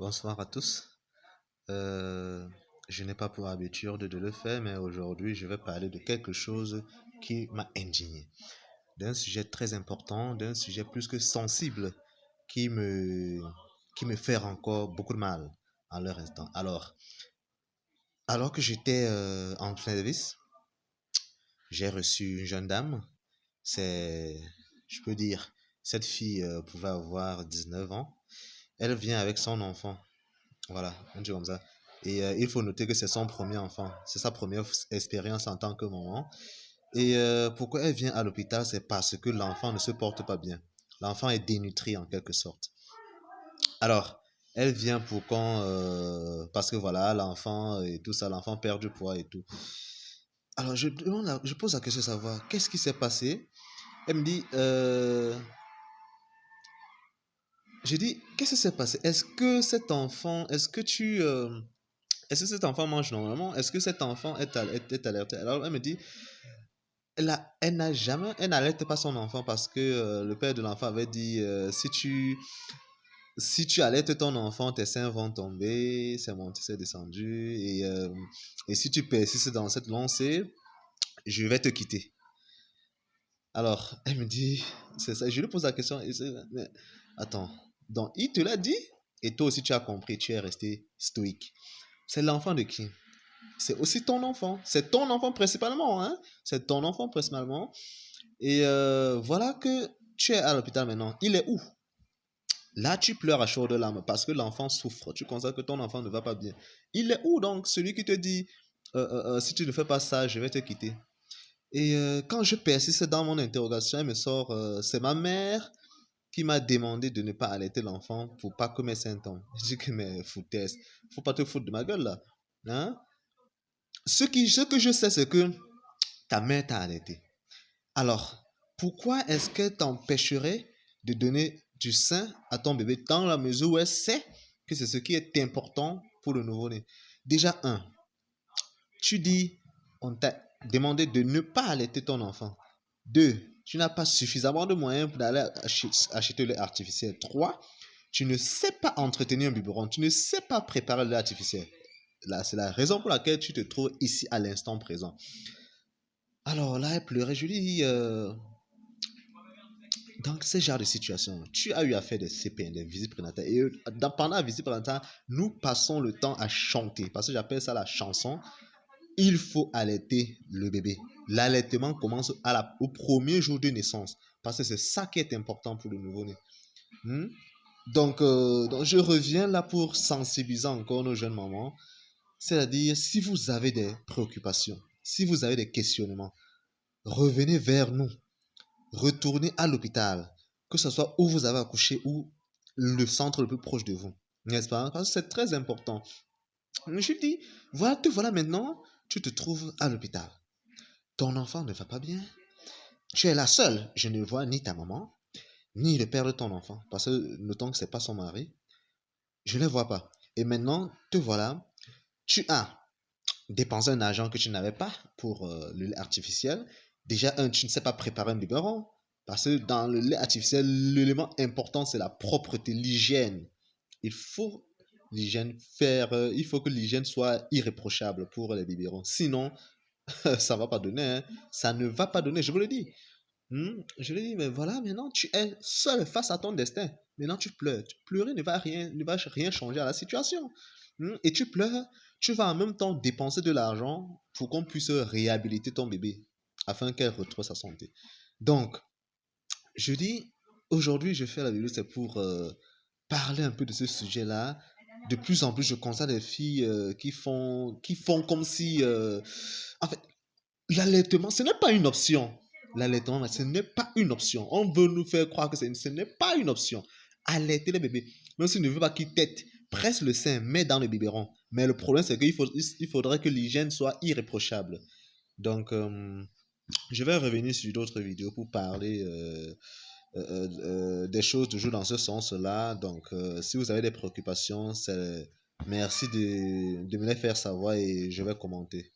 Bonsoir à tous. Euh, je n'ai pas pour habitude de le faire, mais aujourd'hui, je vais parler de quelque chose qui m'a indigné. D'un sujet très important, d'un sujet plus que sensible qui me, qui me fait encore beaucoup de mal en leur instant. Alors que j'étais en service, j'ai reçu une jeune dame. C'est, je peux dire, cette fille pouvait avoir 19 ans. Elle vient avec son enfant. Voilà, un truc comme ça. Et il faut noter que c'est son premier enfant. C'est sa première expérience en tant que maman. Et pourquoi elle vient à l'hôpital, c'est parce que l'enfant ne se porte pas bien. L'enfant est dénutri en quelque sorte. Alors, elle vient pour qu'on... parce que voilà, l'enfant et tout ça, l'enfant perd du poids et tout. Alors, je pose la question de savoir, qu'est-ce qui s'est passé? Elle me dit, j'ai dit, qu'est-ce qui s'est passé? Est-ce que cet enfant, est-ce que cet enfant mange normalement? Est-ce que cet enfant est alerté? Alors elle me dit, elle n'alerte pas son enfant parce que le père de l'enfant avait dit, si tu alertes ton enfant, tes seins vont tomber, c'est monté, c'est descendu, et si tu persistes dans cette lancée, je vais te quitter. Alors, elle me dit, c'est ça, je lui pose la question, mais attends, donc il te l'a dit, et toi aussi tu as compris, tu es resté stoïque. C'est l'enfant de qui? C'est aussi ton enfant. C'est ton enfant principalement, hein. C'est ton enfant principalement. Et voilà que tu es à l'hôpital maintenant. Il est où? Là, tu pleures à chaudes larmes parce que l'enfant souffre. Tu constates que ton enfant ne va pas bien. Il est où donc celui qui te dit si tu ne fais pas ça, je vais te quitter? Et quand je persiste dans mon interrogation, elle me sort c'est ma mère qui m'a demandé de ne pas allaiter l'enfant pour pas que mes symptômes. Je dis que mais foutaise, faut pas te foutre de ma gueule là. Hein? Ce que je sais, c'est que ta mère t'a allaité. Alors, pourquoi est-ce qu'elle t'empêcherait de donner du sein à ton bébé dans la mesure où elle sait que c'est ce qui est important pour le nouveau-né? Déjà, tu dis, on t'a demandé de ne pas allaiter ton enfant. Deux, tu n'as pas suffisamment de moyens pour aller acheter le lait artificiel. Trois, tu ne sais pas entretenir un biberon, tu ne sais pas préparer le lait artificiel. Là, c'est la raison pour laquelle tu te trouves ici à l'instant présent. Alors là, elle pleurait. Je lui dis, dans ce genre de situation, tu as eu à faire des CPN, des visites prénatales. Et pendant la visite prénatale, nous passons le temps à chanter. Parce que j'appelle ça la chanson. Il faut allaiter le bébé. L'allaitement commence au premier jour de naissance. Parce que c'est ça qui est important pour le nouveau-né. Hmm? Donc, je reviens là pour sensibiliser encore nos jeunes mamans. C'est-à-dire, si vous avez des préoccupations, si vous avez des questionnements, revenez vers nous. Retournez à l'hôpital, que ce soit où vous avez accouché ou le centre le plus proche de vous. N'est-ce pas? Parce que c'est très important. Je dis, voilà, te voilà maintenant, tu te trouves à l'hôpital. Ton enfant ne va pas bien. Tu es la seule. Je ne vois ni ta maman, ni le père de ton enfant. Parce que notons que ce n'est pas son mari. Je ne les vois pas. Et maintenant, te voilà. Tu as dépensé un argent que tu n'avais pas pour le lait artificiel. Déjà, tu ne sais pas préparer un biberon. Parce que dans le lait artificiel, l'élément important, c'est la propreté, l'hygiène. Il faut il faut que l'hygiène soit irréprochable pour les biberons. Sinon, ça va pas donner, hein. Ça ne va pas donner, je vous le dis. Je lui dis, mais voilà, maintenant tu es seul face à ton destin. Maintenant tu pleures. Pleurer ne va rien changer à la situation. Et tu pleures, tu vas en même temps dépenser de l'argent pour qu'on puisse réhabiliter ton bébé afin qu'elle retrouve sa santé. Donc, je dis, aujourd'hui, je fais la vidéo, c'est pour parler un peu de ce sujet-là. De plus en plus, je constate des filles qui font comme si... en fait, l'allaitement, ce n'est pas une option. L'allaitement, ce n'est pas une option. On veut nous faire croire que ce n'est pas une option. Allaiter le bébé. Même si tu ne veux pas qu'il tète, presse le sein, mets dans le biberon. Mais le problème, c'est il faudrait que l'hygiène soit irréprochable. Donc, je vais revenir sur d'autres vidéos pour parler des choses toujours dans ce sens-là. Donc, si vous avez des préoccupations, merci de me les faire savoir et je vais commenter.